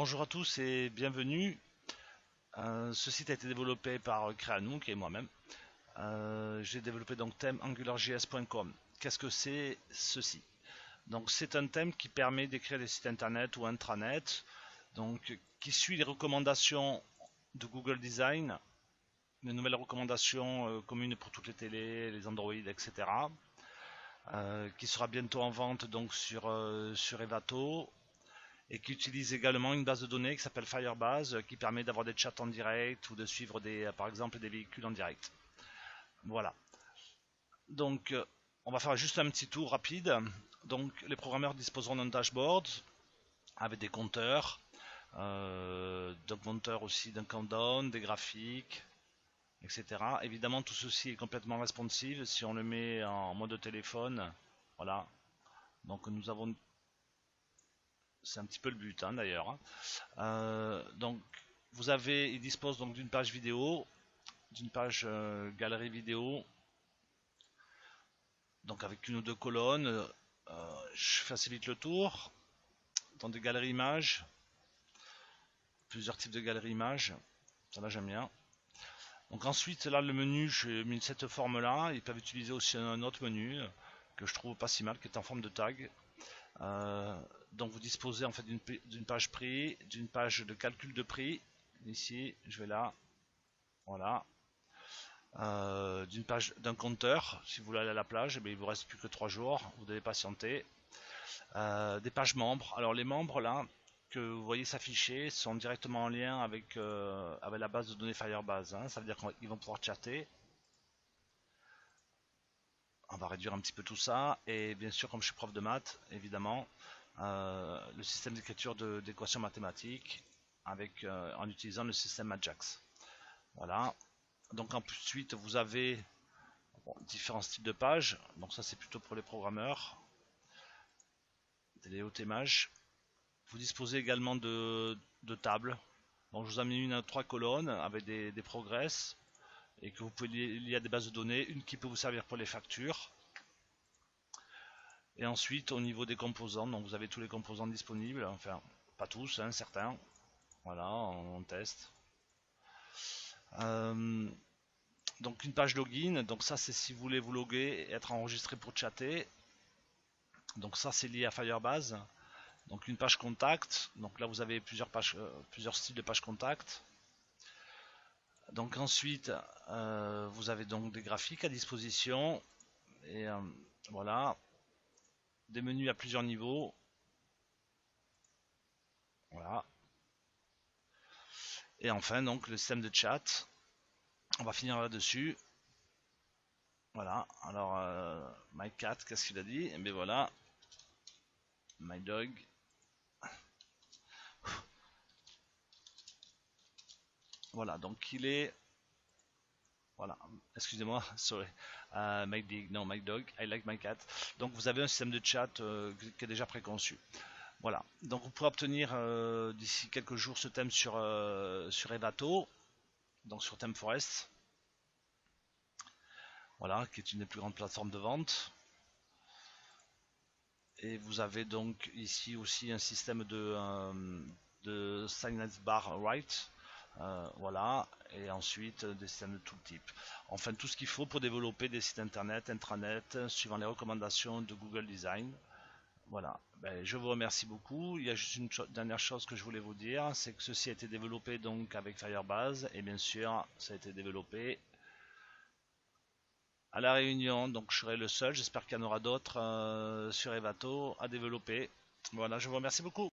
Bonjour à tous et bienvenue. Ce site a été développé par Creanook et moi-même. J'ai développé donc thème angularjs.com. Qu'est-ce que c'est ceci? Donc c'est un thème qui permet d'écrire des sites internet ou intranet, donc qui suit les recommandations de Google Design, les nouvelles recommandations communes pour toutes les télés, les Android, etc. Qui sera bientôt en vente donc sur Evato et qui utilise également une base de données qui s'appelle Firebase qui permet d'avoir des chats en direct ou de suivre par exemple des véhicules en direct. Voilà. Donc on va faire juste un petit tour rapide. Donc les programmeurs disposeront d'un dashboard avec des compteurs, donc compteurs aussi d'un countdown, des graphiques, etc. Évidemment tout ceci est complètement responsive si on le met en mode téléphone. Voilà. Donc nous avons, c'est un petit peu le but hein, d'ailleurs. Donc il dispose donc d'une page vidéo, d'une page galerie vidéo, donc avec une ou deux colonnes. Je facilite le tour. Dans des galeries images, plusieurs types de galeries images, ça là j'aime bien. Donc ensuite là le menu, j'ai mis cette forme là. Ils peuvent utiliser aussi un autre menu que je trouve pas si mal, qui est en forme de tag. Donc vous disposez en fait d'une page prix, d'une page de calcul de prix. Ici, je vais là, voilà. D'une page d'un compteur. Si vous voulez aller à la plage, eh il vous reste plus que 3 jours. Vous devez patienter. Des pages membres. Alors les membres là que vous voyez s'afficher sont directement en lien avec la base de données Firebase. Hein. Ça veut dire qu'ils vont pouvoir chatter. On va réduire un petit peu tout ça. Et bien sûr, comme je suis prof de maths, évidemment, le système d'écriture d'équations mathématiques en utilisant le système Ajax. Voilà. Donc ensuite, vous avez différents styles de pages. Donc ça, c'est plutôt pour les programmeurs. Des layouts images. Vous disposez également de tables. Donc je vous ai mis une à 3 colonnes avec des progress et que vous pouvez lier à des bases de données. Une qui peut vous servir pour les factures. Et ensuite, au niveau des composants, donc vous avez tous les composants disponibles. Enfin, pas tous, hein, certains. Voilà, on teste. Euh, donc une page login. Donc ça, c'est si vous voulez vous loguer et être enregistré pour chatter. Donc ça, c'est lié à Firebase. Donc une page contact, donc là vous avez plusieurs styles de page contact. Donc ensuite vous avez donc des graphiques à disposition et voilà, des menus à plusieurs niveaux. Voilà. Et enfin donc le système de chat. On va finir là-dessus. Voilà. Alors my cat, qu'est-ce qu'il a dit? Et bien voilà, my dog. Voilà, donc il est. Voilà, excusez-moi, sorry. My dog, I like my cat. Donc vous avez un système de chat qui est déjà préconçu. Voilà, donc vous pourrez obtenir d'ici quelques jours ce thème sur Evato, donc sur ThemeForest, voilà, qui est une des plus grandes plateformes de vente. Et vous avez donc ici aussi un système de signage bar right, voilà, et ensuite des systèmes de tout type. Enfin, tout ce qu'il faut pour développer des sites internet, intranet, suivant les recommandations de Google Design. Voilà, ben, je vous remercie beaucoup. Il y a juste une dernière chose que je voulais vous dire, c'est que ceci a été développé donc avec Firebase et bien sûr ça a été développé à La Réunion, donc je serai le seul. J'espère qu'il y en aura d'autres sur Evato à développer. Voilà, je vous remercie beaucoup.